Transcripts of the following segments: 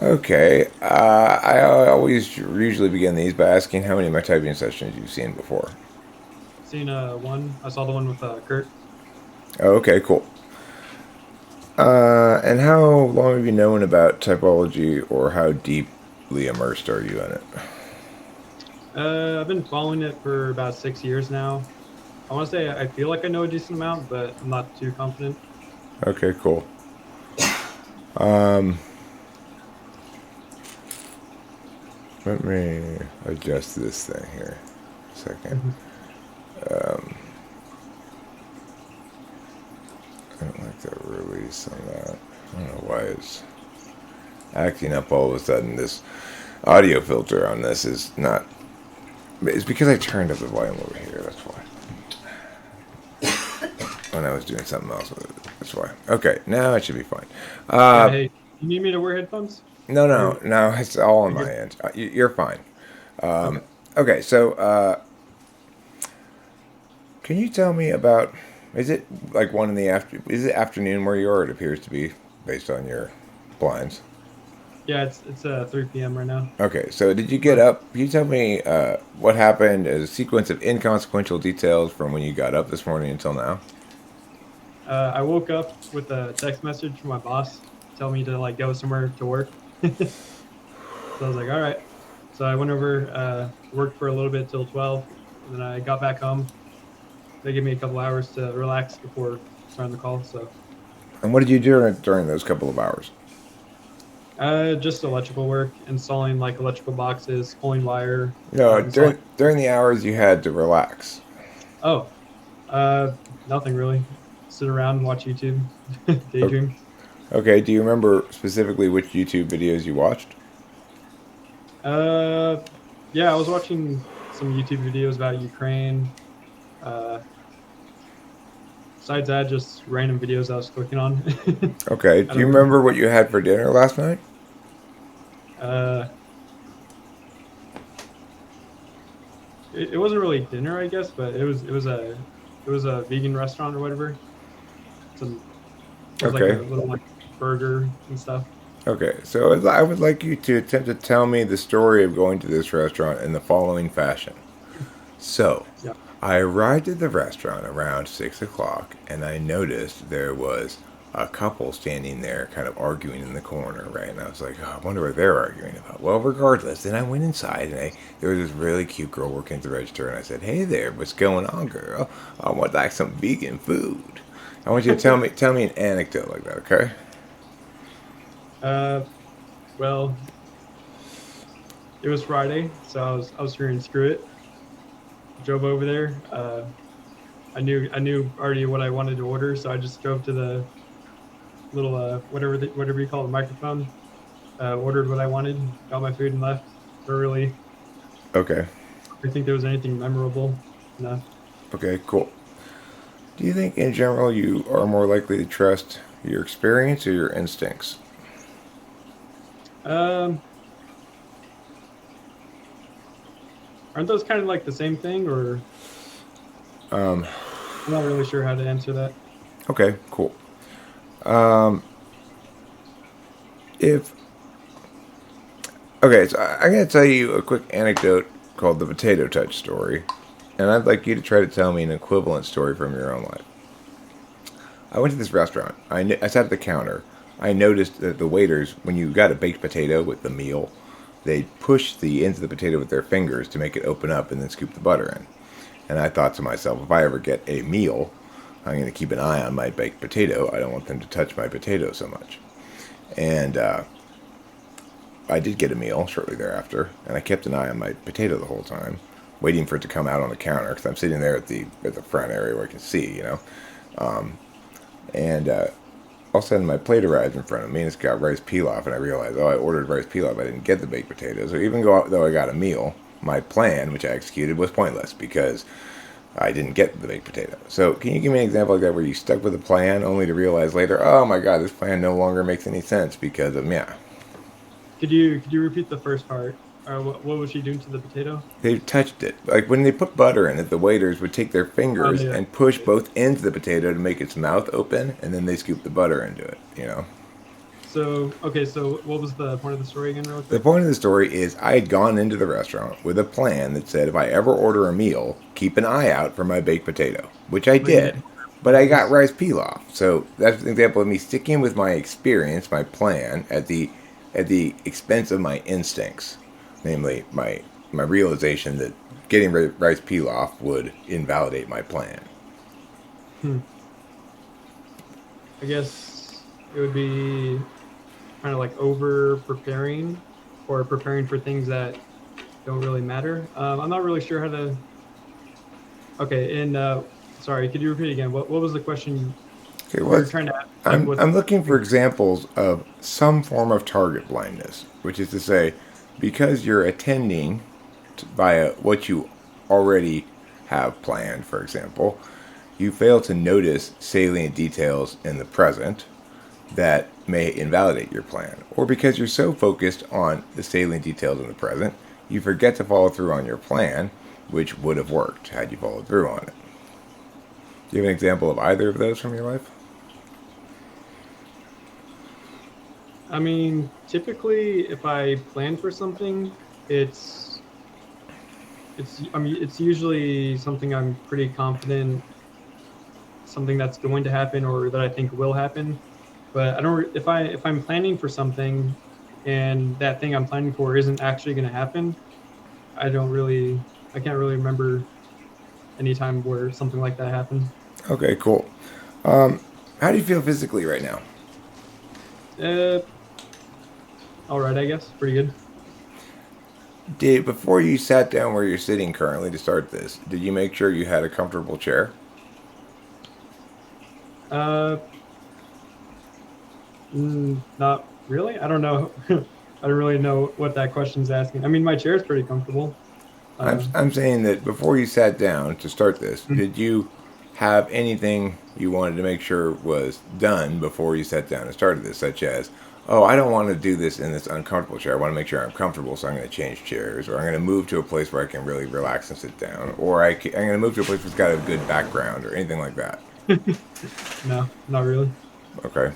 Okay. I always usually begin these by asking how many of my typing sessions you've seen before. Seen one. I saw the one with Kurt. Oh, okay, cool. And how long have you known about typology, or how deeply immersed are you in it? I've been following it for about 6 years now. I want to say I feel like I know a decent amount, but I'm not too confident. Okay, cool. Let me adjust this thing here. A second. Mhm. I don't like the release on that. I don't know why it's acting up all of a sudden. This audio filter on this is not. It's because I turned up the volume over here. That's why. When I was doing something else with it. That's why. Okay, now it should be fine. Yeah. Uh, Hey, you need me to wear headphones? no, Or no, no. It's all on you my good? end. You're fine. Okay. Okay, so can you tell me about? Is it like one in the after? Is it afternoon where you are? It appears to be based on your blinds. Yeah, it's 3 p.m. right now. Okay, so did you get But up? Can you tell me what happened as a sequence of inconsequential details from when you got up this morning until now? I woke up with a text message from my boss telling me to like go somewhere to work. So I was like, all right. So I went over, worked for a little bit till 12, and then I got back home. They gave me a couple hours to relax before starting the call. So And what did you do during those couple of hours? just electrical work, installing like electrical boxes, pulling wire, No, installing. during the hours you had to relax. Oh, nothing really. Sit around and watch YouTube, O- daydream. Okay, do you remember specifically which YouTube videos you watched? Uh, yeah, I was watching some YouTube videos about Ukraine. Uh, Besides that, just random videos I was clicking on. Okay, I do you don't really. remember what you had for dinner last night? Uh, it wasn't really dinner, I guess, but it was a vegan restaurant or whatever. Some It was like a Okay, little like burger and stuff. okay, so I would like you to attempt to tell me the story of going to this restaurant in the following fashion. So, Yeah. I arrived at the restaurant around 6 o'clock, and I noticed there was a couple standing there kind of arguing in the corner, right? And I was like, oh, I wonder what they're arguing about. Well, regardless, then I went inside, and there was this really cute girl working at the register, and I said, hey there, what's going on, girl? I want like some vegan food. I want you to tell me an anecdote like that, okay? uh, well, it was Friday, so I was hearing screw it. Drove over there. I knew already what I wanted to order, so I just drove to the little whatever you call it, microphone. Ordered what I wanted, got my food, and left. Really, Okay, I think there was anything memorable. No. okay, cool. Do you think in general you are more likely to trust your experience or your instincts? Um, aren't those kind of like the same thing, or I'm not really sure how to answer that. Okay, cool. If Okay, so I'm going to tell you a quick anecdote called the potato touch story, and I'd like you to try to tell me an equivalent story from your own life. I went to this restaurant. I sat at the counter. I noticed that the waiters, when you got a baked potato with the meal, they push the ends of the potato with their fingers to make it open up and then scoop the butter in. And I thought to myself, if I ever get a meal, I'm going to keep an eye on my baked potato. I don't want them to touch my potato so much. And I did get a meal shortly thereafter, and I kept an eye on my potato the whole time, waiting for it to come out on the counter because I'm sitting there at the front area where I can see, you know. And all of a sudden, my plate arrived in front of me, and it's got rice pilaf, and I realized, oh, I ordered rice pilaf. I didn't get the baked potatoes. So even though I got a meal, my plan, which I executed, was pointless because I didn't get the baked potato. So, can you give me an example like that where you stuck with a plan only to realize later, oh my god, this plan no longer makes any sense because of yeah, Could you repeat the first part? What was she doing to the potato? they touched it. Like when they put butter in it, the waiters would take their Oh fingers yeah. and push both ends of the potato to make its mouth open, and then they scoop the butter into it. You know. So okay, so what was the point of the story again, real The quick? point of the story is I had gone into the restaurant with a plan that said if I ever order a meal, keep an eye out for my baked potato, which I But you did. didn't But I got notice. rice pilaf. So that's an example of me sticking with my experience, my plan, at the expense of my instincts, namely my realization that getting rice pilaf would invalidate my plan. Hmm. I guess it would be kind of like over preparing or preparing for things that don't really matter. I'm not really sure how to. Okay, and sorry, could you repeat again? What was the question Okay, you're trying to ask? Like, what's I'm looking for examples of some form of target blindness, which is to say, because you're attending via what you already have planned, for example, you fail to notice salient details in the present that may invalidate your plan. Or because you're so focused on the salient details in the present, you forget to follow through on your plan, which would have worked had you followed through on it. Do you have an example of either of those from your life? I mean, typically, if I plan for something, it's I mean, it's usually something I'm pretty confident, something that's going to happen or that I think will happen. But I don't if I'm planning for something and that thing I'm planning for isn't actually going to happen, I don't really I can't really remember any time where something like that happened. Okay, cool. How do you feel physically right now? Uh, all right, I guess pretty good. Did before you sat down where you're sitting currently to start this, did you make sure you had a comfortable chair? Uh, Not really. I don't know. I don't really know what that question's asking. I mean, my chair is pretty comfortable. I'm Uh, I'm saying that before you sat down to start this, mm, did you have anything you wanted to make sure was done before you sat down and started this, such as, oh, I don't want to do this in this uncomfortable chair. I want to make sure I'm comfortable, so I'm going to change chairs, or I'm going to move to a place where I can really relax and sit down, or I'm going to move to a place that's got a good background, or anything like that. no, not really. Okay.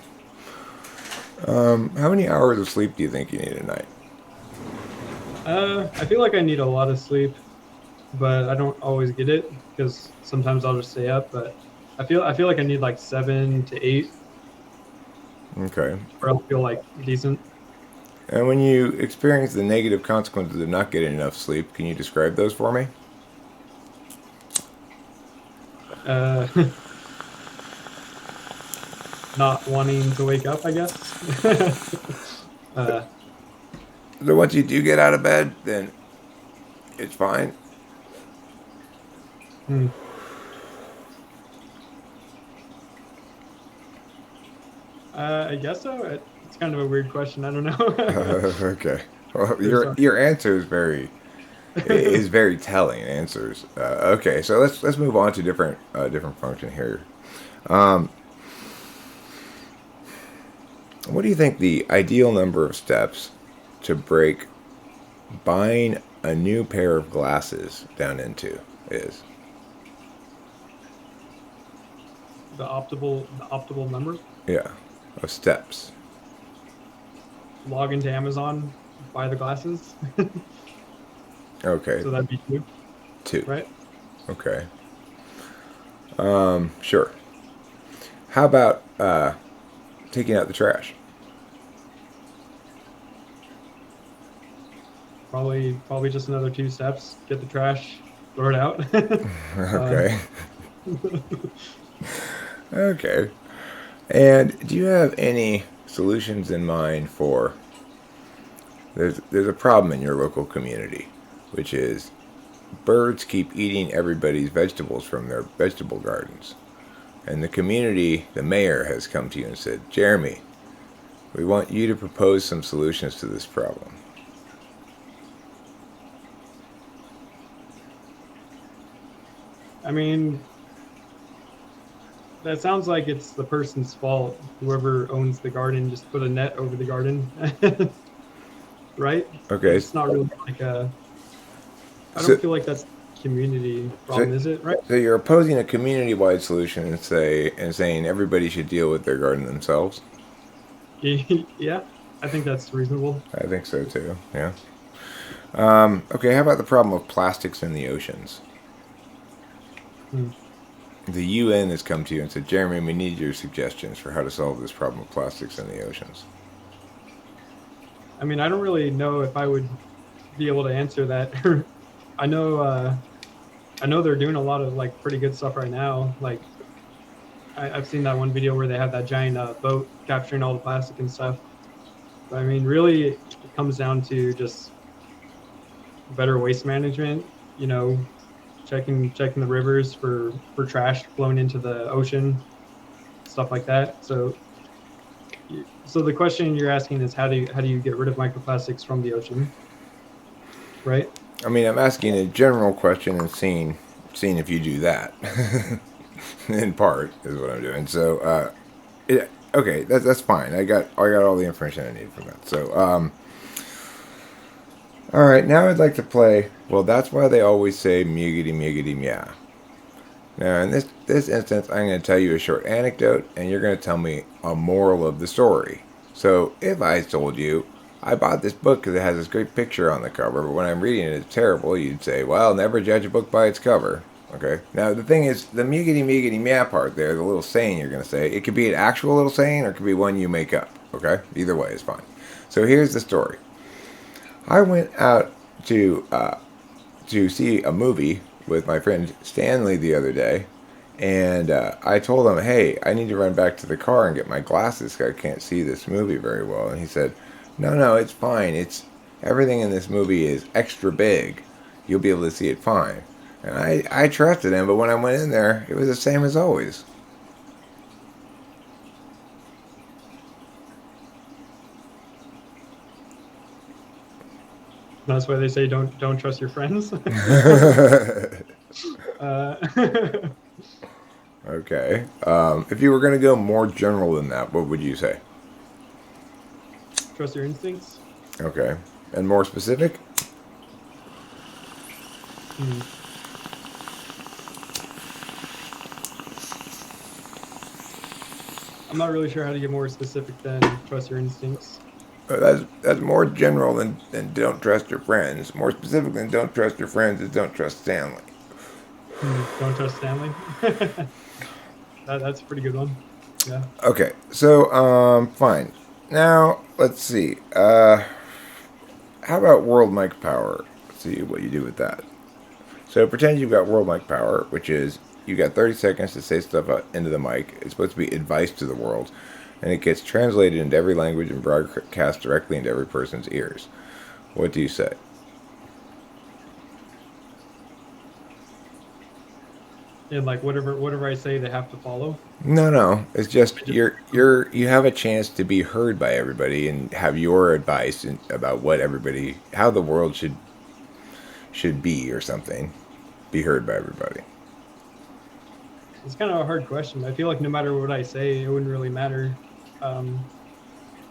How many hours of sleep do you think you need a night? I feel like I need a lot of sleep, but I don't always get it because sometimes I'll just stay up. But I feel like I need like 7 to 8, Okay. or I'll feel like decent. And when you experience the negative consequences of not getting enough sleep, can you describe those for me? Uh, Not wanting to wake up, I guess. uh, So once you do get out of bed, then it's fine. hmm. I guess so. It's kind of a weird question. I don't know. Okay. Well, Or sorry. your answer is very telling answers. Okay, so let's move on to different function here. Um, what do you think the ideal number of steps to break buying a new pair of glasses down into is? The optimal number. Yeah, of steps. Log into Amazon, buy the glasses. Okay, So that'd be two, two. right? Okay. Sure. How about taking out the trash? Probably just another 2 steps. Get the trash, throw it out. uh, Okay. Okay. And do you have any solutions in mind for there's a problem in your local community, which is birds keep eating everybody's vegetables from their vegetable gardens. And the community, the mayor has come to you and said, "Jeremy, we want you to propose some solutions to this problem." I mean, that sounds like it's the person's fault. Whoever owns the garden just put a net over the garden, right? Okay. It's not really like a. I So don't feel like that's a community so problem, is it? Right? so you're opposing a community-wide solution and saying everybody should deal with their garden themselves? Yeah, I think that's reasonable. I think so too. Yeah. Okay, how about the problem of plastics in the oceans? Hmm. The UN has come to you and said, Jeremy, we need your suggestions for how to solve this problem of plastics in the oceans. I mean, I don't really know if I would be able to answer that. I know, I know they're doing a lot of like pretty good stuff right now. Like I've seen that one video where they had that giant boat capturing all the plastic and stuff. But I mean, really, it comes down to just better waste management. You know, checking the rivers for trash flowing into the ocean, stuff like that. So the question you're asking is how do you get rid of microplastics from the ocean, right? I mean, I'm asking a general question and seeing if you do that. In part is what I'm doing. So, okay, that's fine. I got all the information I need from that. So, all right, now I'd like to play. Well, that's why they always say muggity muggity meow. Now, in this instance, I'm going to tell you a short anecdote, and you're going to tell me a moral of the story. So, if I told you I bought this book because it has this great picture on the cover, but when I'm reading it, it's terrible, you'd say, well, never judge a book by its cover. Okay. Now, the thing is, the muggity muggity meow part there, the little saying you're going to say, it could be an actual little saying or it could be one you make up. Okay. Either way is fine. So, here's the story. I went out to see a movie with my friend Stanley the other day, and I told him, "Hey, I need to run back to the car and get my glasses 'cause I can't see this movie very well." And he said, "No, no, it's fine. It's everything in this movie is extra big. You'll be able to see it fine." And I trusted him, but when I went in there, it was the same as always. That's why they say don't trust your friends. uh, Okay. If you were going to go more general than that, what would you say? trust your instincts. Okay. And more specific? Hmm. I'm not really sure how to get more specific than trust your instincts. That's more general than don't trust your friends. More specific than don't trust your friends is don't trust Stanley. Hmm. Don't trust Stanley. That's a pretty good one. Yeah. Okay, so fine. Now let's see. How about world mic power? Let's see what you do with that. So pretend you've got world mic power, which is you got 30 seconds to say stuff out into the mic. It's supposed to be advice to the world, and it gets translated into every language and broadcast directly into every person's ears. What do you say? And like whatever I say, they have to follow. No, no. It's I just just you have a chance to be heard by everybody and have your advice about what everybody how the world should be or something. Be heard by everybody. It's kind of a hard question. I feel like no matter what I say, it wouldn't really matter. Um,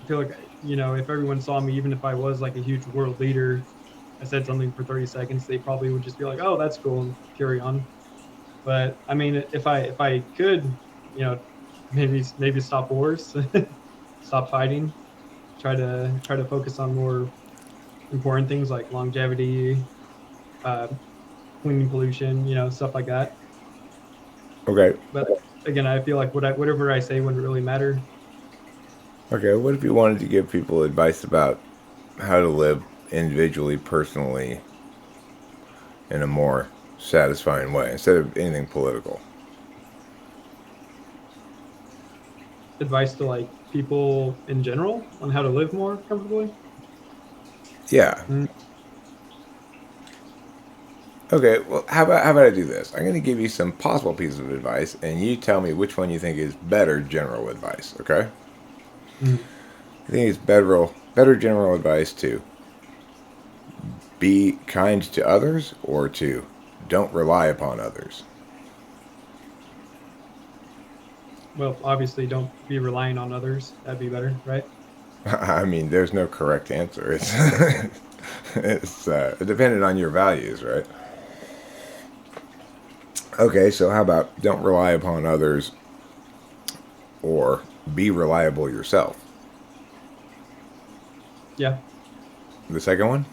I feel like if everyone saw me, even if I was like a huge world leader, I said something for 30 seconds, they probably would just be like, "Oh, that's cool," and carry on. But I mean, if I could, you know, maybe stop wars, stop fighting, try to focus on more important things like longevity, uh, cleaning pollution, stuff like that. Okay. But again, I feel like whatever I say wouldn't really matter. Okay. What if you wanted to give people advice about how to live individually, personally, in a more satisfying way instead of anything political? Advice to like people in general on how to live more comfortably. Yeah. Mm, Okay. Well, how about I do this? I'm going to give you some possible pieces of advice, and you tell me which one you think is better general advice. Okay. mm. I think it's better general advice to be kind to others or to don't rely upon others. Well, obviously, don't be relying on others. That'd be better, right? I mean, there's no correct answer. It's it's dependent on your values, right? Okay, so how about don't rely upon others or be reliable yourself? Yeah. The second one?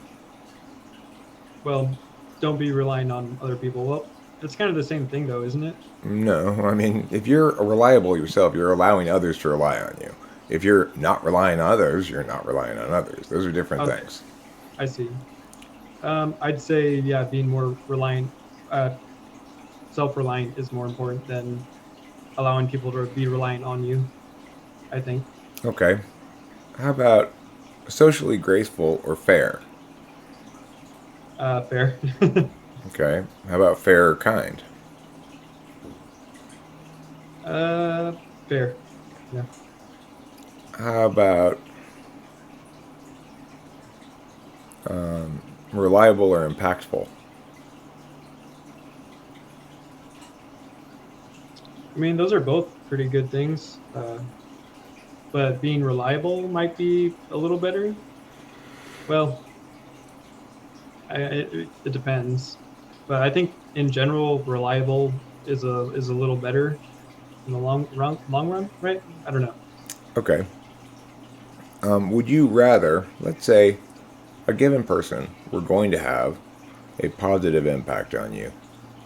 Well, don't be relying on other people. Well, it's kind of the same thing, though, isn't it? No. I mean, if you're reliable yourself, you're allowing others to rely on you. If you're not relying on others, you're not relying on others. Those are different Okay, things. I see. I'd say, yeah, being more reliant, uh, self-reliant is more important than allowing people to be reliant on you, I think. Okay. How about socially graceful or fair? Fair. Okay. How about fair or kind? uh, fair. Yeah. How about reliable or impactful? I mean, those are both pretty good things, but being reliable might be a little better. Well, it depends, but I think in general, reliable is a little better in the long run, right? I don't know. Okay. Would you rather, let's say, a given person were going to have a positive impact on you,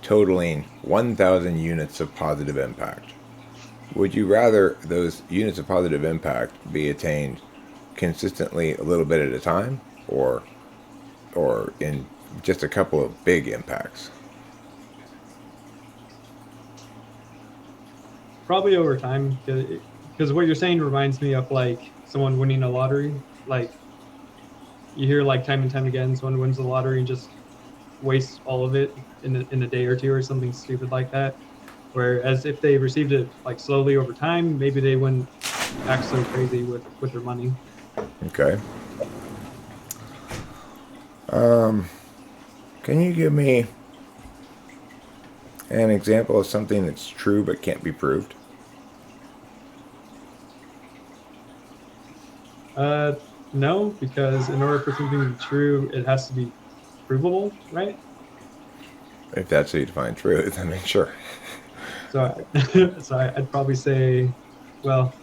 totaling 1,000 units of positive impact? Would you rather those units of positive impact be attained consistently a little bit at a time, or in just a couple of big impacts? Probably over time, because what you're saying reminds me of like someone winning a lottery. Like you hear like time and time again, someone wins the lottery and just wastes all of it in a day or two or something stupid like that. Whereas if they received it like slowly over time, maybe they wouldn't act so crazy with their money. Okay. Can you give me an example of something that's true but can't be proved? Uh, no, because in order for something to be true, it has to be provable, right? If that's how you define truth, I mean, sure. So, I'd probably say, well,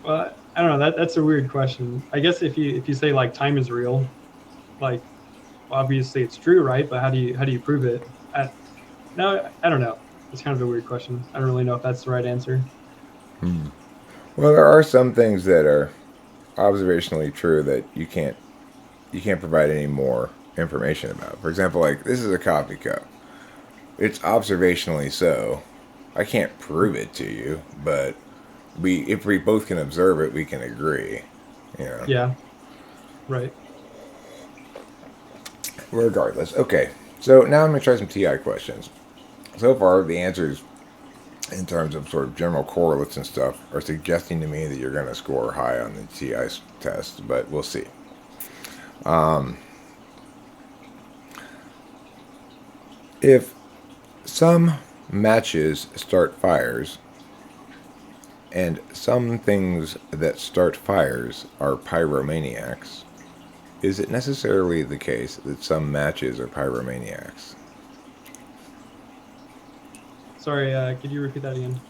I don't know. That's a weird question. I guess if you say like time is real, like obviously it's true, right? But how do you prove it? No, I don't know. It's kind of a weird question. I don't really know if that's the right answer. Well, there are some things that are observationally true that you can't provide any more information about. For example, like this is a coffee cup. It's observationally so. I can't prove it to you, but we if we both can observe it, we can agree. You know. Yeah, right. Regardless. Okay. So now I'm gonna try some TI questions. So far, the answers in terms of sort of general correlates and stuff are suggesting to me that you're going to score high on the TI test, but we'll see. If some matches start fires and some things that start fires are pyromaniacs, is it necessarily the case that some matches are pyromaniacs? Sorry, could you repeat that again?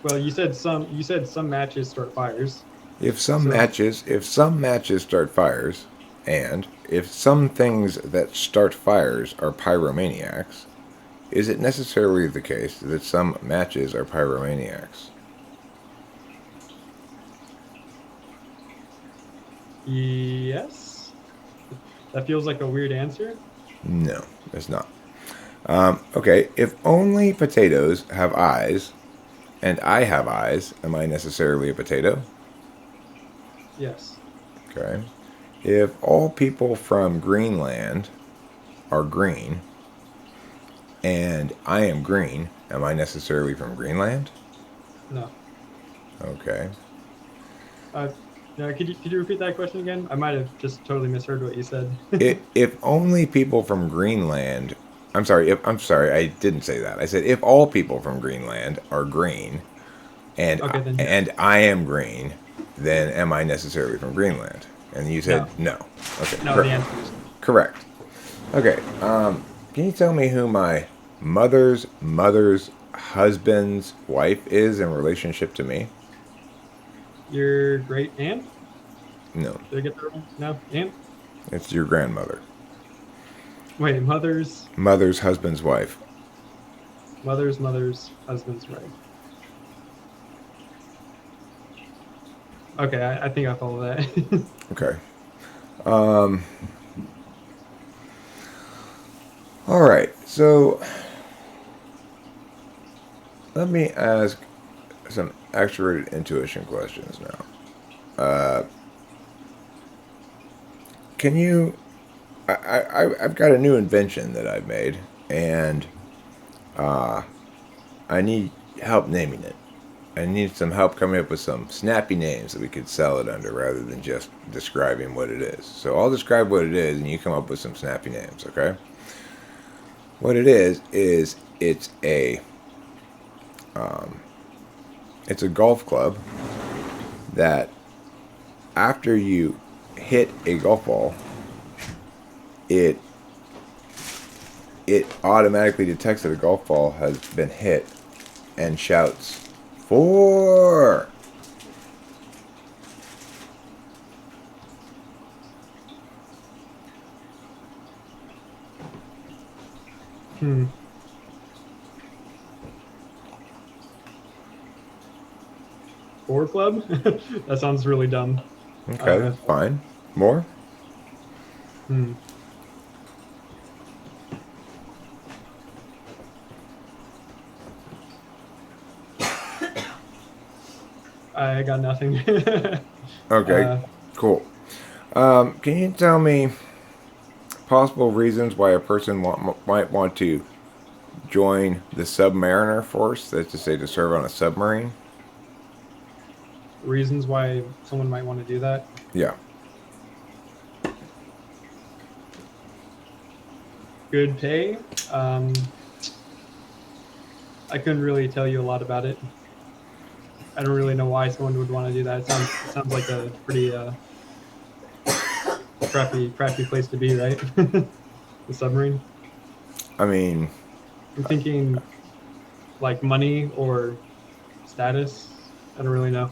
Well, you said some matches start fires. So If some matches start fires, and if some things that start fires are pyromaniacs, is it necessarily the case that some matches are pyromaniacs? yes, that feels like a weird answer. No, it's not. Okay, if only potatoes have eyes, and I have eyes, am I necessarily a potato? Yes. Okay. If all people from Greenland are green, and I am green, am I necessarily from Greenland? No. Okay. Uh, no, could you repeat that question again? I might have just totally misheard what you said. If only people from Greenland, I'm sorry, I didn't say that. I said if all people from Greenland are green, Okay, then yes. and I am green, then am I necessarily from Greenland? And you said No. no. Okay, No, the answer is no. correct. Okay, can you tell me who my mother's husband's wife is in relationship to me? Your great aunt? No, Did I get that wrong? No, aunt. it's your grandmother. Wait, mother's Mother's husband's wife. mother's husband's wife. Okay, I think I follow that. Okay. All right. So let me ask some extroverted intuition questions now. Can you? I've got a new invention that I've made, and I need help naming it. I need some help coming up with some snappy names that we could sell it under rather than just describing what it is. So I'll describe what it is, and you come up with some snappy names, okay? What it is it's a golf club that after you hit a golf ball, it automatically detects that a golf ball has been hit and shouts, "4!" Hmm. Four club? That sounds really dumb. Okay, that's fine. More? Hmm. I got nothing. Okay, cool. Can you tell me possible reasons why a person might want to join the Submariner Force? That's to say, to serve on a submarine? Reasons why someone might want to do that. Yeah. Good pay. I couldn't really tell you a lot about it. I don't really know why someone would want to do that. It sounds like a pretty crappy place to be, right? The submarine. I mean, I'm thinking like money or status. I don't really know.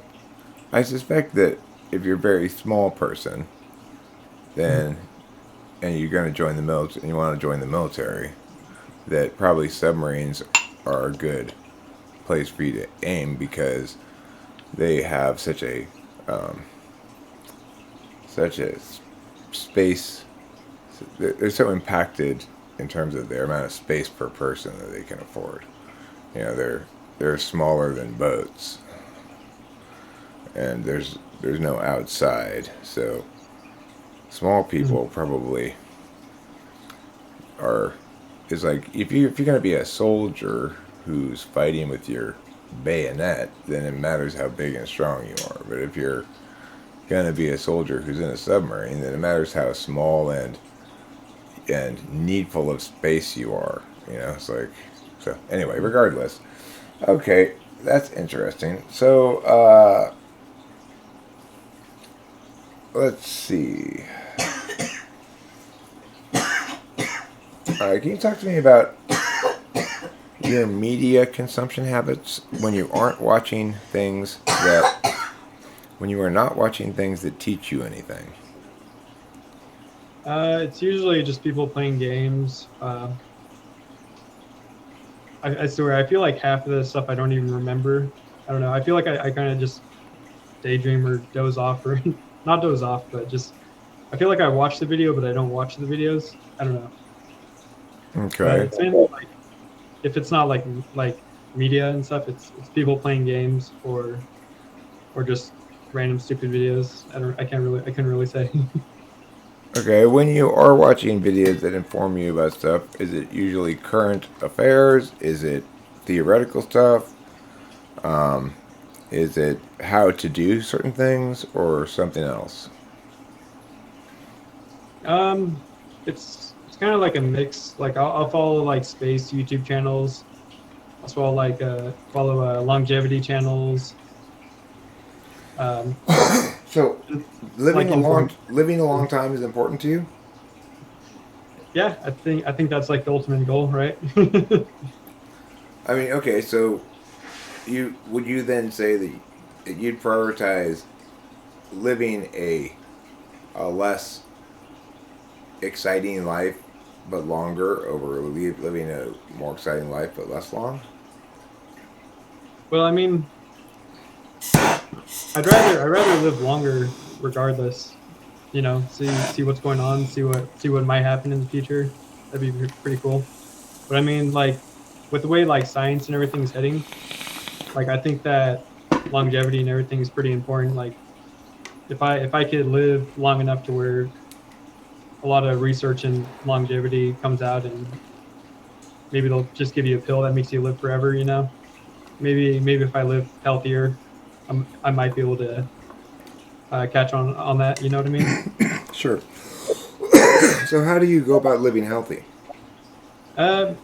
I suspect that if you're a very small person, then and you're going to join the military, and you want to join the military, that probably submarines are a good place for you to aim because they have such a space. They're so impacted in terms of their amount of space per person that they can afford. You know, they're smaller than boats, and there's no outside, so small people probably are is like if you're gonna be a soldier who's fighting with your bayonet, then it matters how big and strong you are. But if you're gonna be a soldier who's in a submarine, then it matters how small and needful of space you are. You know, it's like so. Anyway, regardless, okay, that's interesting. So let's see. All right, can you talk to me about your media consumption habits when you aren't watching things that when you are not watching things that teach you anything? It's usually just people playing games. I swear, I feel like half of the stuff I don't even remember. I don't know. I feel like I kind of just daydream or doze off, or not doze off, but just I feel like I watch the video, but I don't watch the videos. I don't know. But Okay. it's mainly like if it's not like media and stuff, it's people playing games or just random stupid videos. I couldn't really say. Okay, when you are watching videos that inform you about stuff, is it usually current affairs? Is it theoretical stuff? Is it how to do certain things or something else? It's kind of like a mix. Like I'll follow like space YouTube channels. As well, like follow longevity channels. Um, So, like inform. living a long time is important to you. Yeah, I think that's like the ultimate goal, right? I mean, okay, so you would you then say that that you'd prioritize living a less exciting life but longer over living a more exciting life but less long? Well, I mean, I'd rather live longer regardless. You know, see what's going on, see what might happen in the future. That'd be pretty cool. But I mean, like with the way like science and everything is heading, like I think that longevity and everything is pretty important. Like if I could live long enough to where a lot of research and longevity comes out, and maybe they'll just give you a pill that makes you live forever. You know, maybe if I live healthier, I might be able to catch on that. You know what I mean? Sure. So how do you go about living healthy?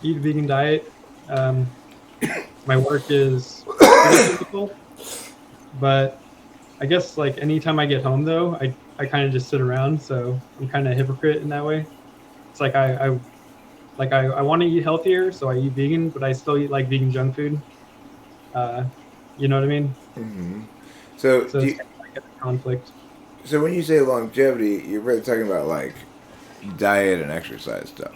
Eat a vegan diet. Um, my work is pretty physical, but I guess like anytime I get home though, I kind of just sit around, so I'm kind of a hypocrite in that way. It's like I want to eat healthier, so I eat vegan, but I still eat like vegan junk food. Uh, you know what I mean? Hmm. So So do it's you, kind of like a conflict. so when you say longevity, you're really talking about like diet and exercise stuff.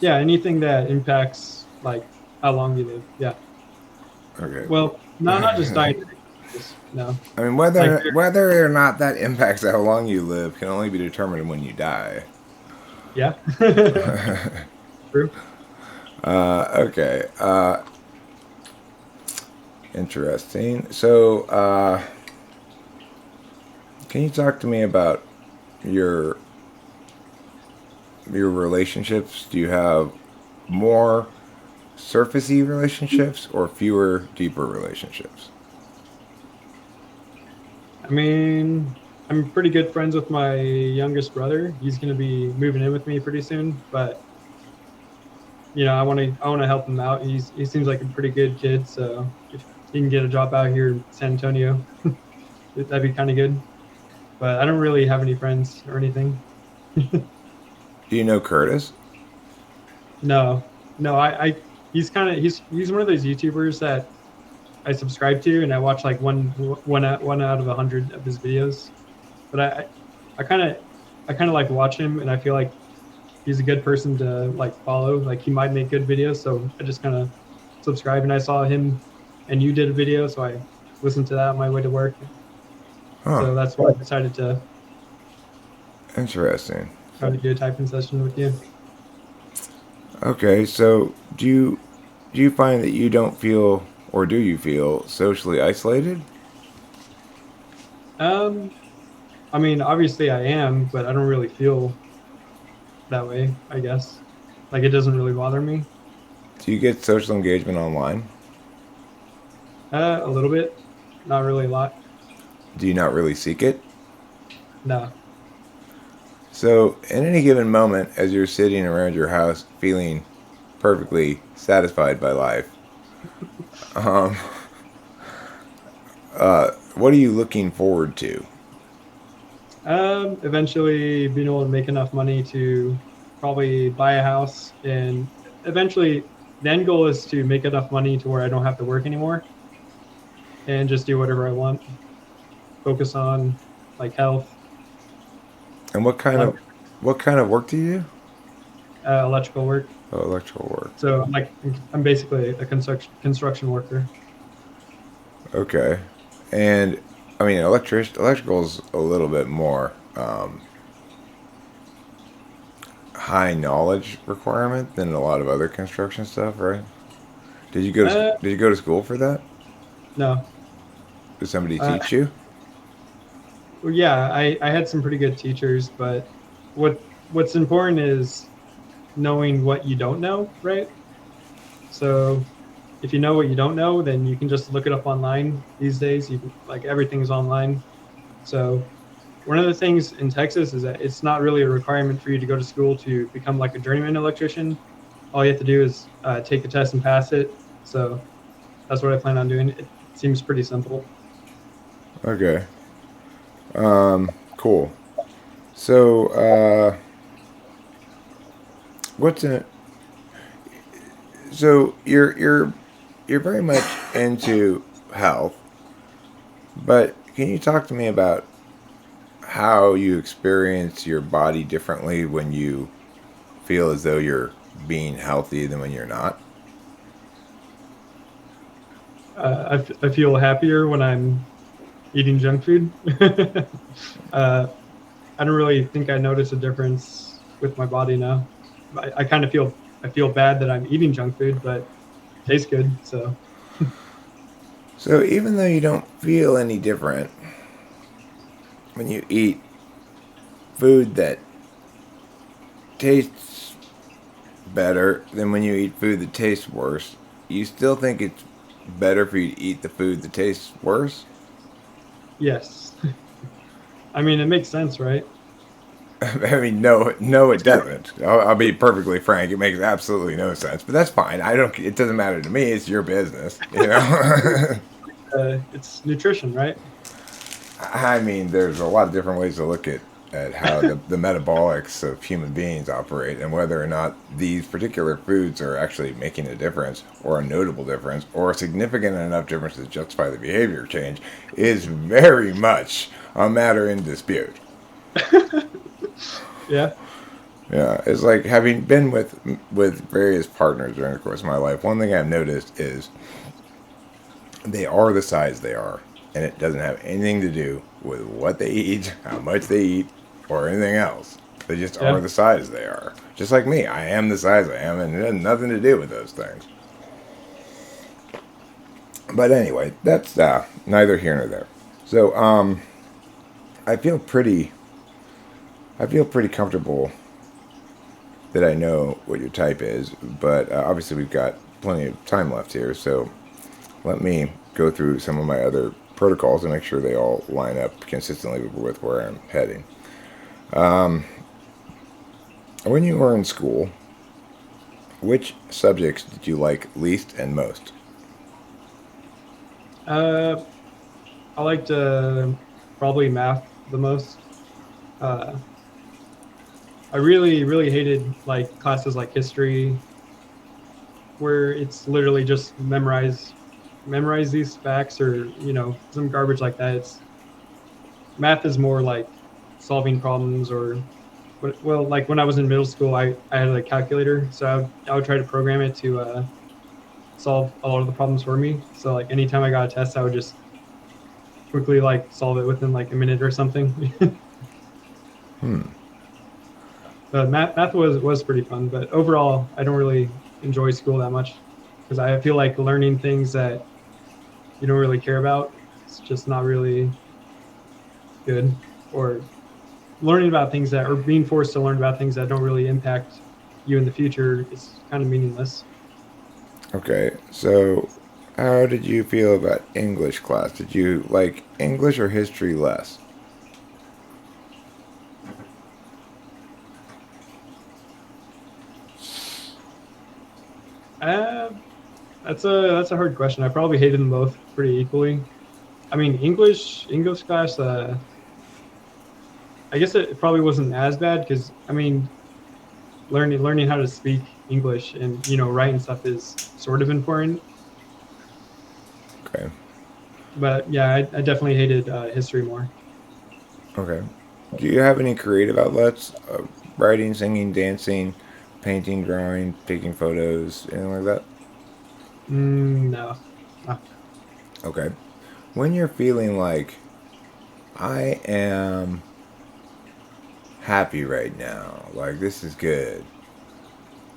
Yeah, anything that impacts like how long you live. Yeah. Okay. Well, not just diet. Just, no, I mean, like whether or not that impacts how long you live can only be determined when you die. yeah. True. Okay. Interesting. So, can you talk to me about your your relationships? Do you have more surfacey relationships or fewer deeper relationships? I mean, I'm pretty good friends with my youngest brother. He's going to be moving in with me pretty soon, but you know, I want to help him out. He seems like a pretty good kid, so if he can get a job out here in San Antonio, that'd be kind of good. But I don't really have any friends or anything. Do you know Curtis? No, no, I he's kind of he's one of those YouTubers that I subscribe to, and I watch like one out of 100 of his videos. But I kind of I kind of like watch him, and I feel like he's a good person to like follow. Like he might make good videos, so I just kind of subscribe. And I saw him and you did a video, so I listened to that on my way to work. Huh. So that's why I decided to Interesting. try to do a typing session with you. Okay, so do you find that you don't feel or do you feel socially isolated? Um, I mean, obviously I am, but I don't really feel that way. I guess like it doesn't really bother me. Do you get social engagement online? A little bit, not really a lot. Do you not really seek it? No. So, in any given moment, as you're sitting around your house feeling perfectly satisfied by life, um, what are you looking forward to? Eventually being able to make enough money to probably buy a house, and eventually the end goal is to make enough money to where I don't have to work anymore and just do whatever I want. Focus on like health, And like what kind of work do you do? electrical work. Oh, electrical work. So I'm basically a construction worker. Okay. And I mean, electrical is a little bit more high knowledge requirement than a lot of other construction stuff, right? Uh, Did you go to school for that? no. Did somebody Uh, teach you? well, yeah, I had some pretty good teachers, but what's important is knowing what you don't know, right? So if you know what you don't know, then you can just look it up online these days. You can, like everything's online. So one of the things in Texas is that it's not really a requirement for you to go to school to become like a journeyman electrician. All you have to do is take the test and pass it. So that's what I plan on doing. It seems pretty simple. Okay. Cool. So, what's in it? So you're very much into health. But can you talk to me about how you experience your body differently when you feel as though you're being healthy than when you're not? I feel happier when I'm eating junk food. uh, I don't really think I notice a difference with my body now. I kind of feel bad that I'm eating junk food, but it tastes good. So So even though you don't feel any different when you eat food that tastes better than when you eat food that tastes worse, you still think it's better for you to eat the food that tastes worse? yes, I mean it makes sense, right? I mean, no, no, it doesn't. I'll be perfectly frank. It makes absolutely no sense, but that's fine. I don't. It doesn't matter to me. It's your business, you know. It's nutrition, right? I mean, there's a lot of different ways to look at how the metabolics of human beings operate and whether or not these particular foods are actually making a difference or a notable difference or a significant enough difference to justify the behavior change is very much a matter in dispute. Yeah, Yeah, it's like having been with various partners during the course of my life. One thing I've noticed is they are the size they are, and it doesn't have anything to do with what they eat, how much they eat, or anything else. They just are yeah. the size they are. Just like me, I am the size I am, and it has nothing to do with those things. But anyway, that's neither here nor there. So, I feel pretty, I feel pretty comfortable that I know what your type is, but obviously we've got plenty of time left here, so let me go through some of my other protocols and make sure they all line up consistently with where I'm heading. When you were in school, which subjects did you like least and most? Uh, I liked probably math the most. Uh, I really hated like classes like history, where it's literally just memorize these facts or some garbage like that. It's math is more like solving problems or well, like when I was in middle school, I had a calculator, so I would try to program it to solve a lot of the problems for me. So like anytime I got a test, I would just quickly like solve it within like a minute or something. Hmm. But math was pretty fun, but overall, I don't really enjoy school that much because I feel like learning things that you don't really care about, it's just not really good. Or learning about things that, or being forced to learn about things that don't really impact you in the future is kind of meaningless. Okay, so how did you feel about English class? Did you like English or history less? Uh, that's a hard question. I probably hated them both pretty equally. I mean, English class. I guess it probably wasn't as bad because I mean, learning how to speak English and write and stuff is sort of important. Okay, But yeah, I definitely hated history more. okay. Do you have any creative outlets? Writing, singing, dancing, painting, drawing, taking photos, anything like that? No. No. Okay. When you're feeling like I am happy right now, like this is good,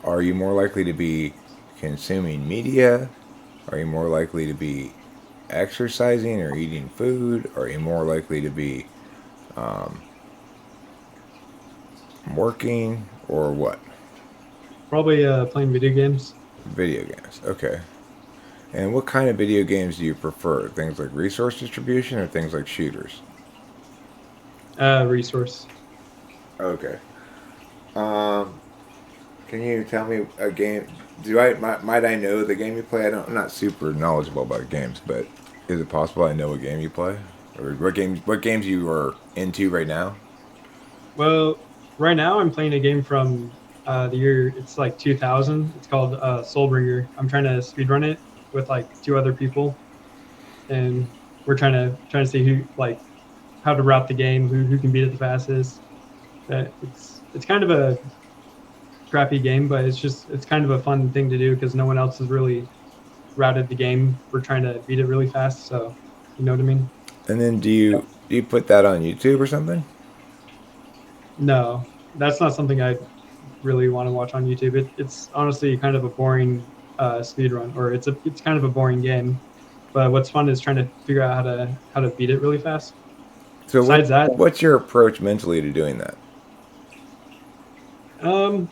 are you more likely to be consuming media? Are you more likely to be exercising or eating food? Are you more likely to be working or what? Probably playing video games. Video games. Okay. And what kind of video games do you prefer? Things like resource distribution or things like shooters? Resource. Okay. Um, can you tell me a game? Might I know the game you play? I'm not super knowledgeable about games, but is it possible I know what game you play, or what games you are into right now? Well, right now I'm playing a game from the year it's like 2000. It's called Soulbringer. I'm trying to speedrun it with like two other people, and we're trying to see who like how to route the game, who can beat it the fastest. That it's kind of a crappy game, but it's kind of a fun thing to do because no one else has really routed the game. We're trying to beat it really fast, so you know what I mean. And then do you put that on YouTube or something? No, that's not something I really want to watch on YouTube. It's honestly kind of a boring speed run, or it's kind of a boring game. But what's fun is trying to figure out how to beat it really fast. So Besides that, what's your approach mentally to doing that? um,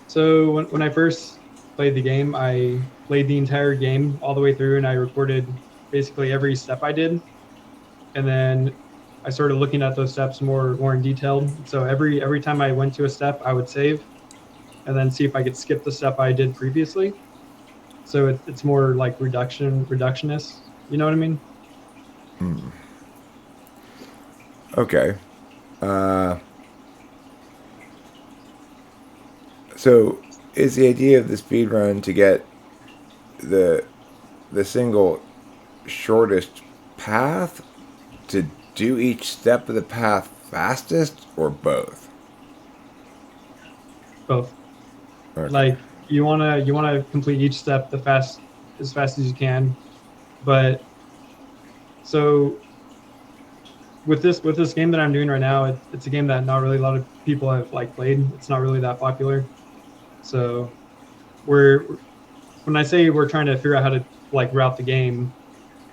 so when I first played the game, I played the entire game all the way through, and I recorded basically every step I did, and then I started looking at those steps more in detail. So every time I went to a step, I would save, and then see if I could skip the step I did previously. So it's more like reductionist. You know what I mean? Okay. Uh, so is the idea of the speed run to get the the single shortest path, to do each step of the path fastest, or both? Both. Okay. Like you wanna complete each step as fast as you can, but so with this game that I'm doing right now, it's a game that not really a lot of people have like played. It's not really that popular. So we're when I say we're trying to figure out how to like route the game,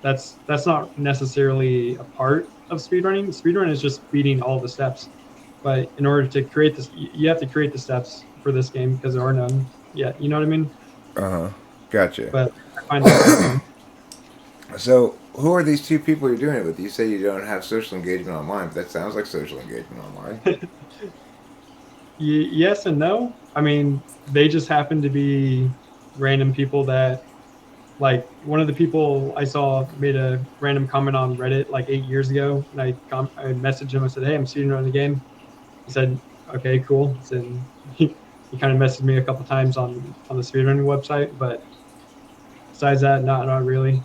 that's not necessarily a part of speedrunning. Speedrun is just beating all the steps. But in order to create this, you have to create the steps for this game because there are none yet. You know what I mean? Uh huh. Gotcha. But I find that kind of fun. So who are these two people you're doing it with? You say you don't have social engagement online, but that sounds like social engagement online. Yes and no. I mean, they just happen to be random people that like one of the people I saw made a random comment on Reddit like 8 years ago, and I messaged him. I said, "Hey, I'm speedrunning on the game." He said, "Okay, cool." And he kind of messaged me a couple times on the speedrunning website, but besides that, not really,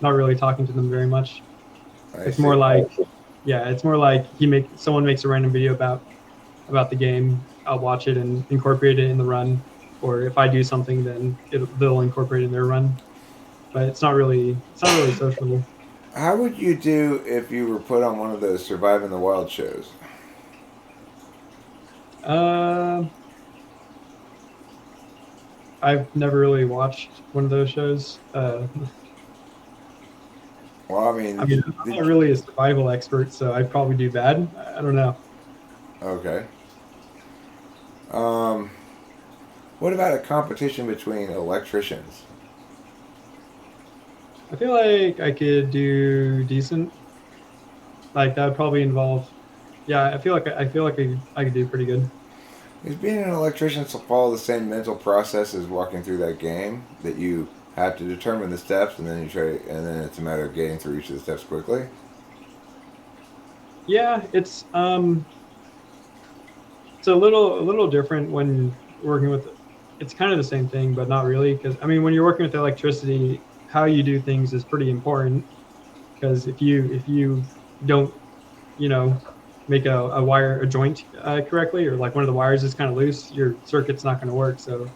not really talking to them very much. I It's more see. like, yeah, it's more like someone makes a random video about the game. I'll watch it and incorporate it in the run, or if I do something, then they'll incorporate it in their run. But it's not really social. How would you do if you were put on one of those Surviving the Wild shows? Uh, I've never really watched one of those shows. Well, I I mean, mean, I'm not really a survival expert, so I'd probably do bad. I don't know. okay. Um, what about a competition between electricians? I feel like I could do decent. Like that would probably involve. Yeah, I feel like I could do pretty good. Is being an electrician to follow the same mental process as walking through that game, that you have to determine the steps and then and then it's a matter of getting through each of the steps quickly? Yeah, it's a little different when working with. It's kind of the same thing, but not really. Because I mean, when you're working with electricity, how you do things is pretty important. Because if you don't, you know, make a joint correctly, or like one of the wires is kind of loose, your circuit's not going to work. So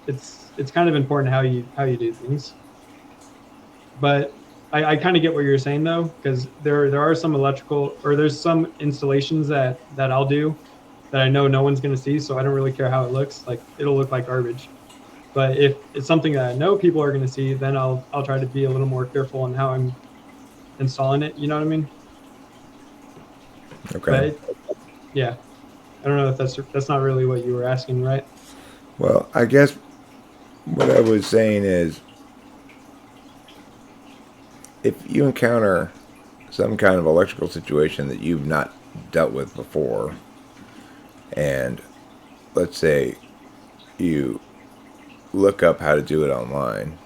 it's kind of important how you do things. But I kind of get what you're saying though, because there are some electrical or there's some installations that I'll do that I know no one's going to see, so I don't really care how it looks. Like it'll look like garbage. But if it's something that I know people are going to see, then I'll try to be a little more careful on how I'm installing it. You know what I mean? Okay. But yeah, I don't know if that's not really what you were asking, right? Well, I guess what I was saying is, if you encounter some kind of electrical situation that you've not dealt with before, and let's say you look up how to do it online,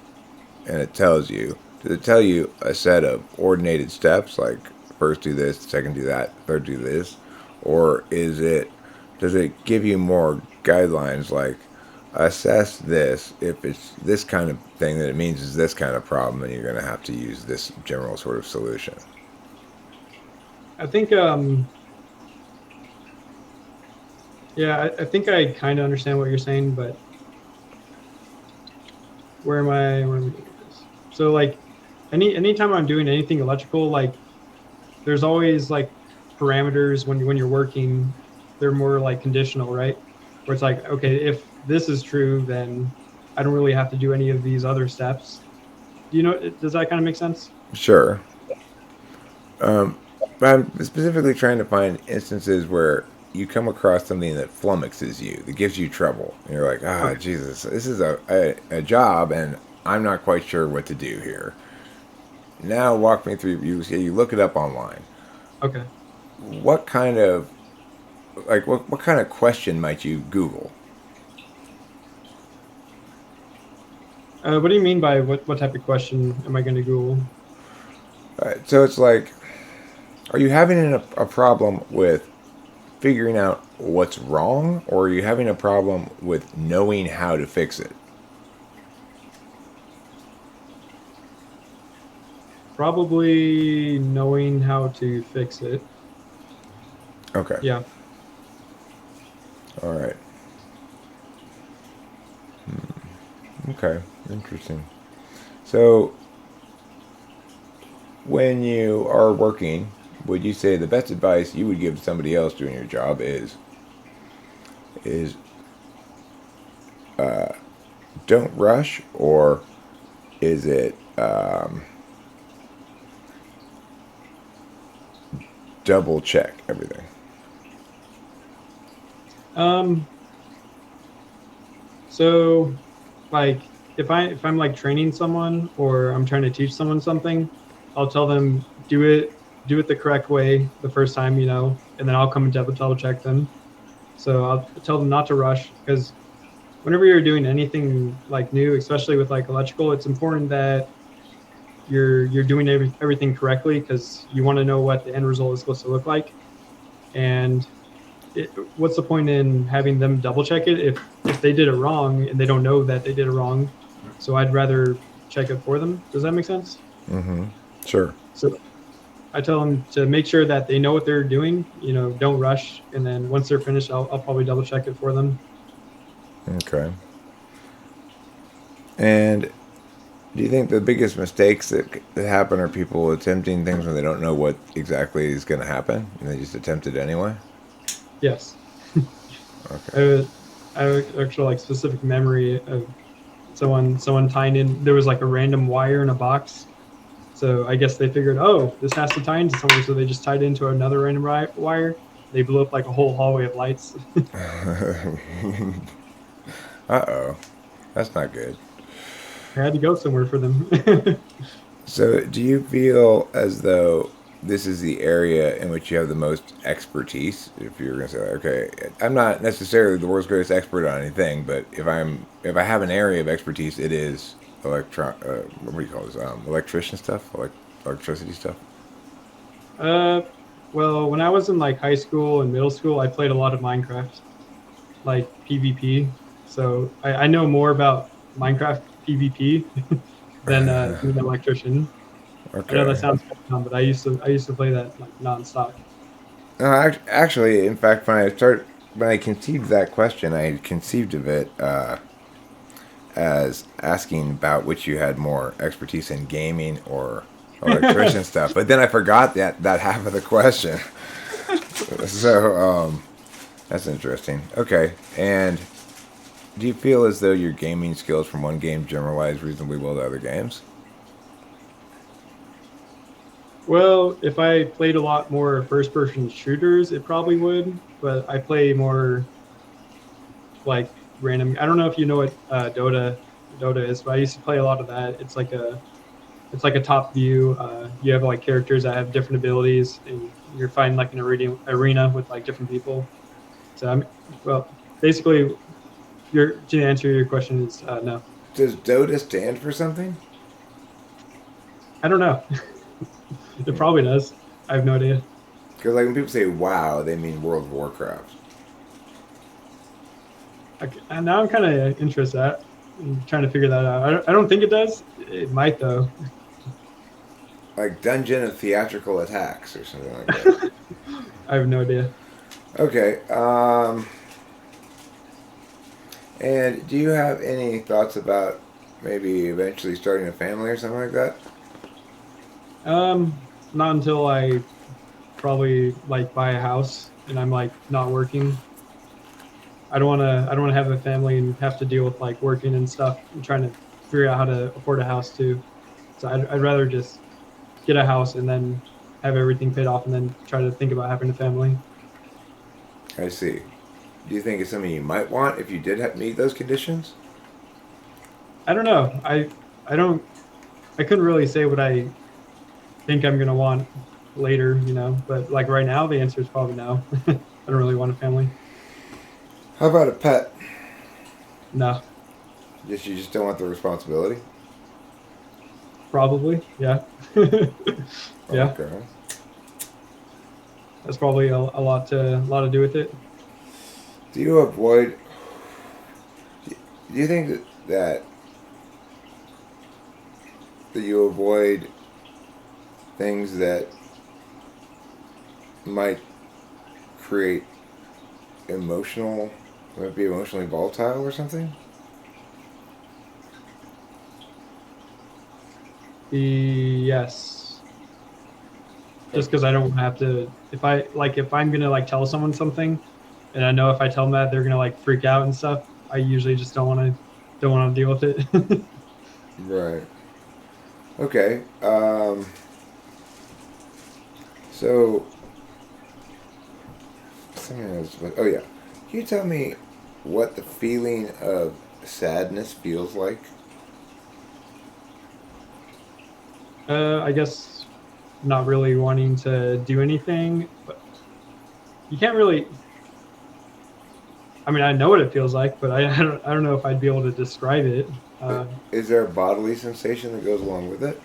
and it tells you, does it tell you a set of ordinated steps, like first do this, second do that, third do this, or does it give you more guidelines, like, assess this. If it's this kind of thing, that it means is this kind of problem, and you're going to have to use this general sort of solution. I think yeah, I think I kind of understand what you're saying, but where am I going with this? So like anytime I'm doing anything electrical, like there's always like parameters when you're working, they're more like conditional, right? Where it's like, okay, if this is true, then I don't really have to do any of these other steps. Do you know, does that kind of make sense? Sure. But I'm specifically trying to find instances where you come across something that flummoxes you, that gives you trouble. And you're like, Okay. Jesus, this is a job, and I'm not quite sure what to do here. Now, walk me through. You look it up online. Okay. What kind of what kind of question might you Google? What do you mean by what type of question am I going to Google? So it's like, are you having a problem with figuring out what's wrong, or are you having a problem with knowing how to fix it? Probably knowing how to fix it. Okay. Yeah. All right. Okay. Interesting. So, when you are working, would you say the best advice you would give somebody else doing your job is don't rush, or is it double check everything? Um. So, like, if I'm like training someone or I'm trying to teach someone something, I'll tell them do it the correct way the first time, and then I'll come and double check them. So I'll tell them not to rush because whenever you're doing anything like new, especially with like electrical, it's important that you're doing everything correctly because you want to know what the end result is supposed to look like. And what's the point in having them double check it if they did it wrong and they don't know that they did it wrong? So I'd rather check it for them. Does that make sense? Mm-hmm. Sure. So I tell them to make sure that they know what they're doing. Don't rush. And then once they're finished, I'll probably double check it for them. Okay. And do you think the biggest mistakes that happen are people attempting things when they don't know what exactly is going to happen, and they just attempt it anyway? Yes. I Okay. have, I have actual like specific memory of someone tying in. There was like a random wire in a box. So I guess they figured, oh, this has to tie into somewhere. So they just tied it into another random wire. They blew up like a whole hallway of lights. Uh-oh. That's not good. I had to go somewhere for them. So, do you feel as though this is the area in which you have the most expertise? If you're going to say, okay, I'm not necessarily the world's greatest expert on anything, but if I have an area of expertise, it is what do you call this? Electrician stuff, electricity stuff. uh, well, when I was in like high school and middle school, I played a lot of Minecraft, like PvP. So I know more about Minecraft PvP than being an electrician. I know that Okay. sounds dumb, but I used to play that like nonstop. Actually, in fact, when I conceived that question, I conceived of it as asking about which you had more expertise in, gaming or electrician stuff. But then I forgot that half of the question. So that's interesting. Okay, and do you feel as though your gaming skills from one game generalize reasonably well to other games? Well, if I played a lot more first-person shooters, it probably would. But I play more like random. I don't know if you know what Dota is, but I used to play a lot of that. It's like a top view. You have like characters that have different abilities, and you're fighting like an arena with like different people. So well, basically, your to answer your question is no. Does Dota stand for something? I don't know. It probably does. I have no idea. Because like when people say "WoW," they mean World of Warcraft. And now I'm kind of interested in trying to figure that out. I don't think it does. It might though. Like dungeon and theatrical attacks or something like that. I have no idea. Okay. And do you have any thoughts about maybe eventually starting a family or something like that? Not until I probably like buy a house and I'm like not working. I don't want to. I don't want to have a family and have to deal with like working and stuff and trying to figure out how to afford a house too. So I'd rather just get a house and then have everything paid off and then try to think about having a family. I see. Do you think it's something you might want if you did meet those conditions? I don't know. I don't. I couldn't really say what I think I'm gonna want later, But like right now, the answer is probably no. I don't really want a family. How about a pet? No, Just you just don't want the responsibility? probably. Yeah. Yeah, Okay. that's probably a lot to do with it. Do you avoid? Do you think that you avoid things that might create emotional, might be emotionally volatile or something? Yes, Uh, just because I don't have to. If I'm gonna like tell someone something, and I know if I tell them that they're gonna like freak out and stuff, I usually just don't want to deal with it. Right. Okay. So something else. Oh yeah. Can you tell me what the feeling of sadness feels like? I guess not really wanting to do anything, but you can't really. I mean, I know what it feels like, but I don't know if I'd be able to describe it. Uh, Is there a bodily sensation that goes along with it?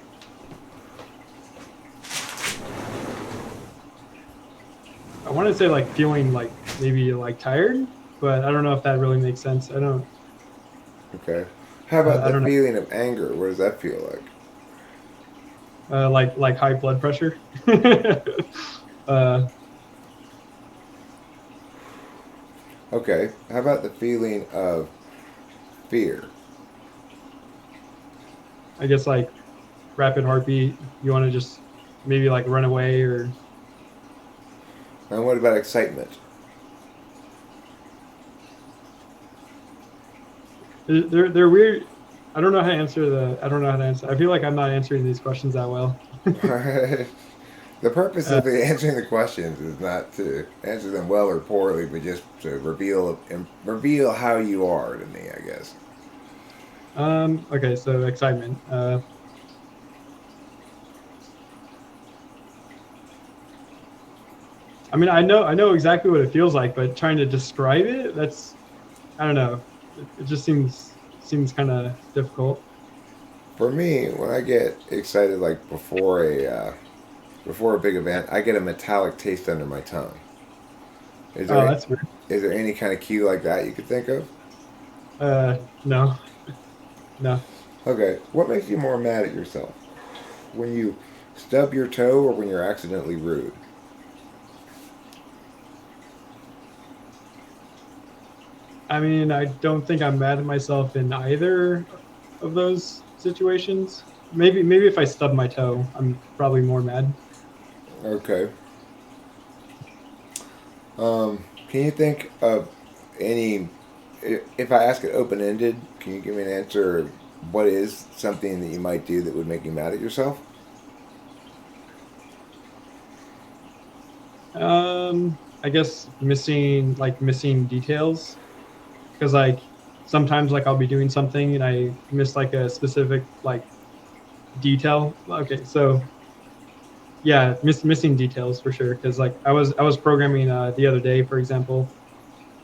I want to say like feeling like maybe like tired, but I don't know if that really makes sense. I don't. Okay. How about I the don't know. feeling of anger? What does that feel like? Like high blood pressure. uh, Okay. How about the feeling of fear? I guess like rapid heartbeat. You want to just maybe like run away or And what about excitement? they're weird. I don't know how to answer I don't know how to answer. I feel like I'm not answering these questions that well. The purpose uh, of answering the questions is not to answer them well or poorly, but just to reveal how you are to me, I guess. okay, so excitement. I mean, I know exactly what it feels like, but trying to describe it, I don't know. It just seems kind of difficult. For me, when I get excited, like before a big event, I get a metallic taste under my tongue. Is Oh, there that's weird. is there any kind of cue like that you could think of? No, no. Okay, what makes you more mad at yourself? When you stub your toe or when you're accidentally rude? I mean, I don't think I'm mad at myself in either of those situations. Maybe if I stub my toe, I'm probably more mad. Okay. Can you think of any? If I ask it open ended, can you give me an answer? Of what is something that you might do that would make you mad at yourself? I guess missing details because like sometimes like I'll be doing something and I miss like a specific like detail. Okay, so yeah, missing details for sure. Because like I was programming the other day, for example,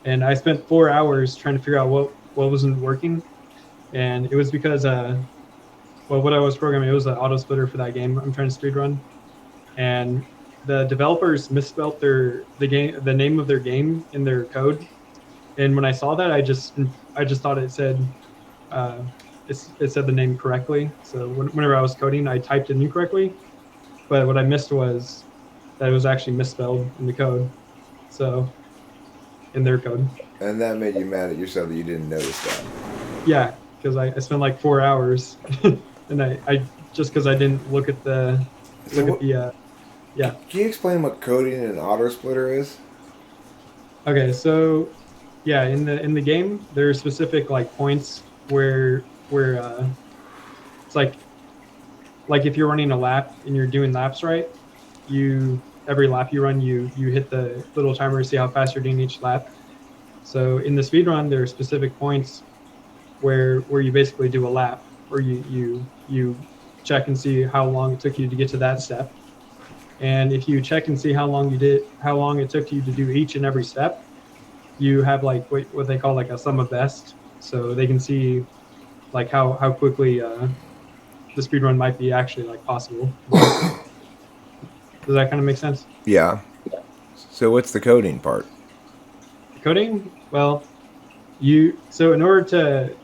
and I spent 4 hours trying to figure out what wasn't working, and it was because well, what I was programming, it was an auto splitter for that game I'm trying to speed run, and the developers misspelled the name of their game in their code, And when I saw that, I just thought it said uh, it said the name correctly. So whenever I was coding, I typed it incorrectly. But what I missed was that it was actually misspelled in the code. So in their code, And that made you mad at yourself that you didn't notice that. yeah, because I spent like 4 hours, and I just because I didn't So look at what, the yeah. can you explain what coding in an auto splitter is? Okay, so yeah, in the game, there are specific like points where it's like if you're running a lap and you're doing laps right, you every lap you run, you hit the little timer to see how fast you're doing each lap. So in the speed run, there are specific points where you basically do a lap, or you check and see how long it took you to get to that step. And if you check and see how long it took you to do each and every step, you have like what they call like a sum of best, so they can see like how quickly the speed run might be actually like possible. Does that kind of make sense? Yeah. So what's the coding part? Coding, well, you so in order to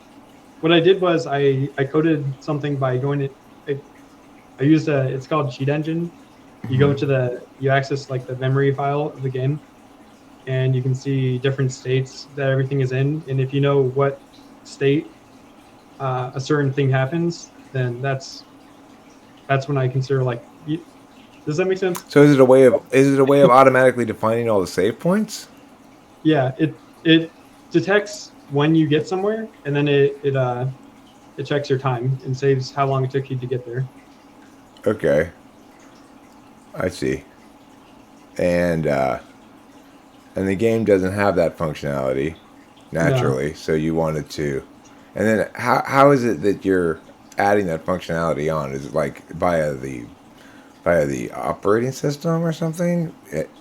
what I did was I coded something by going it. I used a it's called cheat engine. You go to you access like the memory file of the game, and you can see different states that everything is in. And if you know what state a certain thing happens, then that's when I consider like. Does that make sense? So is it a way of automatically defining all the save points? Yeah, it detects when you get somewhere, and then it checks your time and saves how long it took you to get there. Okay, I see. And and the game doesn't have that functionality No, naturally, so you wanted to. And then how is it that you're adding that functionality on? Is it like via the operating system or something,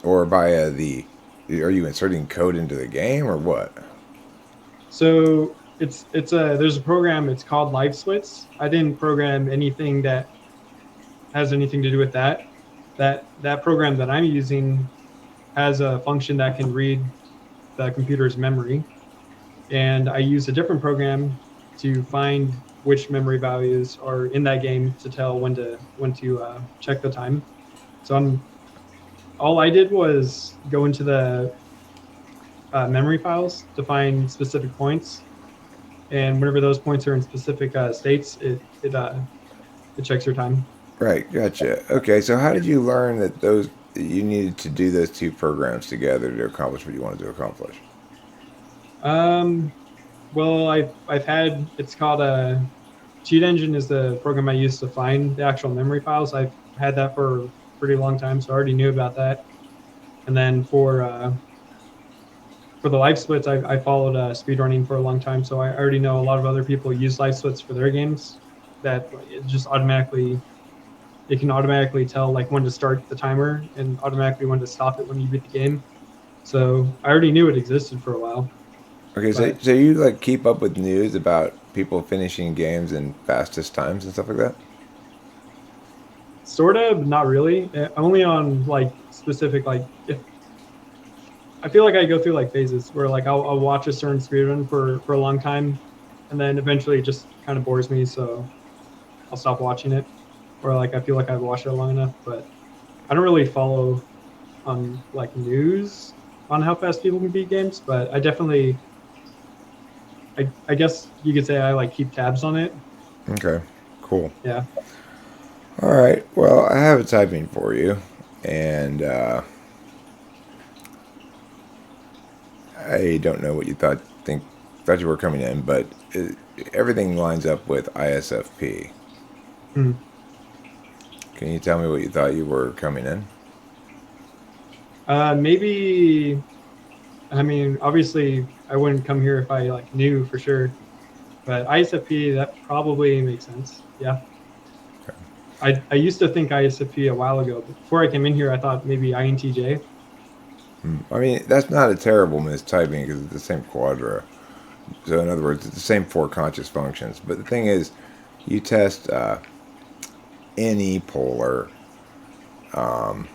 or via the are you inserting code into the game or what? so it's a there's a program. It's called Live Splits. I didn't program anything that has anything to do with that. That program that I'm using has a function that can read the computer's memory, and I use a different program to find which memory values are in that game to tell when to check the time. So I'm all I did was go into the memory files to find specific points, and whenever those points are in specific states, it checks your time. Right, gotcha. Okay, so how did you learn that you needed to do those two programs together to accomplish what you wanted to accomplish? Um, well, I've had it's called a cheat engine is the program I use to find the actual memory files. I've had that for a pretty long time, so I already knew about that. And then for the live splits, I followed speedrunning for a long time, so I already know a lot of other people use live splits for their games. That it can automatically tell like when to start the timer and automatically when to stop it when you beat the game. So I already knew it existed for a while, Okay, but so you like keep up with news about people finishing games in fastest times and stuff like that? sort of not really. Only on like specific like if I feel like I go through like phases where like I'll watch a certain speedrun for a long time, and then eventually it just kind of bores me, so I'll stop watching it, or like I feel like I've watched it long enough. But I don't really follow on like news on how fast people can beat games, but I definitely I guess you could say I like keep tabs on it. Okay, cool. Yeah. All right, well, I have a typing for you, and I don't know what you thought you were coming in, but everything lines up with ISFP. Hmm. Can you tell me what you thought you were coming in? Maybe I mean obviously I wouldn't come here if I like knew for sure, but ISFP that probably makes sense. Yeah. I used to think ISFP a while ago, but before I came in here, I thought maybe INTJ. I mean, that's not a terrible mistyping because it's the same quadra. So, in other words, it's the same four conscious functions. But the thing is, you test any polar, and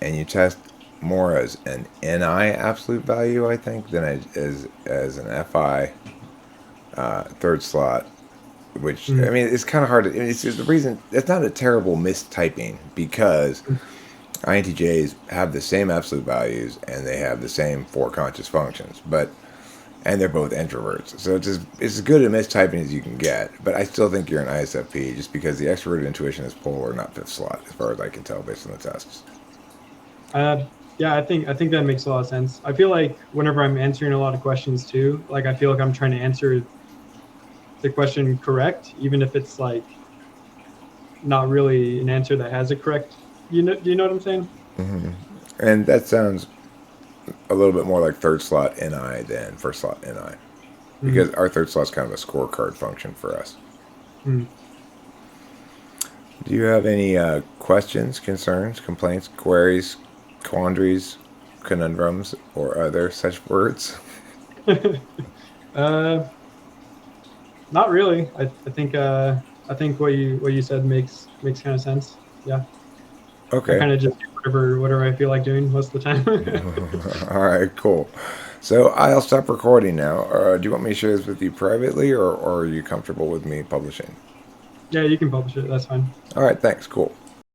you test more as an NI absolute value, I think, than as an FI third slot. Which, I Mm. mean, it's kind of hard to. It's the reason it's not a terrible mistyping because INTJs have the same absolute values and they have the same four conscious functions, and they're both introverts. So it's as good a mistyping as you can get. But I still think you're an ISFP just because the extroverted intuition is polar, not fifth slot, as far as I can tell based on the tests. Yeah, I think that makes a lot of sense. I feel like whenever I'm answering a lot of questions too, like I feel like I'm trying to answer the question correct, even if it's like not really an answer that has a correct. Do you know what I'm saying? And that sounds a little bit more like third slot NI than first slot NI. Mm. Because our third slot's kind of a scorecard function for us. Mm. Do you have any questions, concerns, complaints, queries, quandaries, conundrums, or other such words? uh, Not really. I think what you said makes kind of sense. Yeah, I Okay. kind of just do whatever I feel like doing most of the time. All right, cool. So I'll stop recording now. Do you want me to share this with you privately, or are you comfortable with me publishing? Yeah, you can publish it. That's fine. All right, thanks. Cool.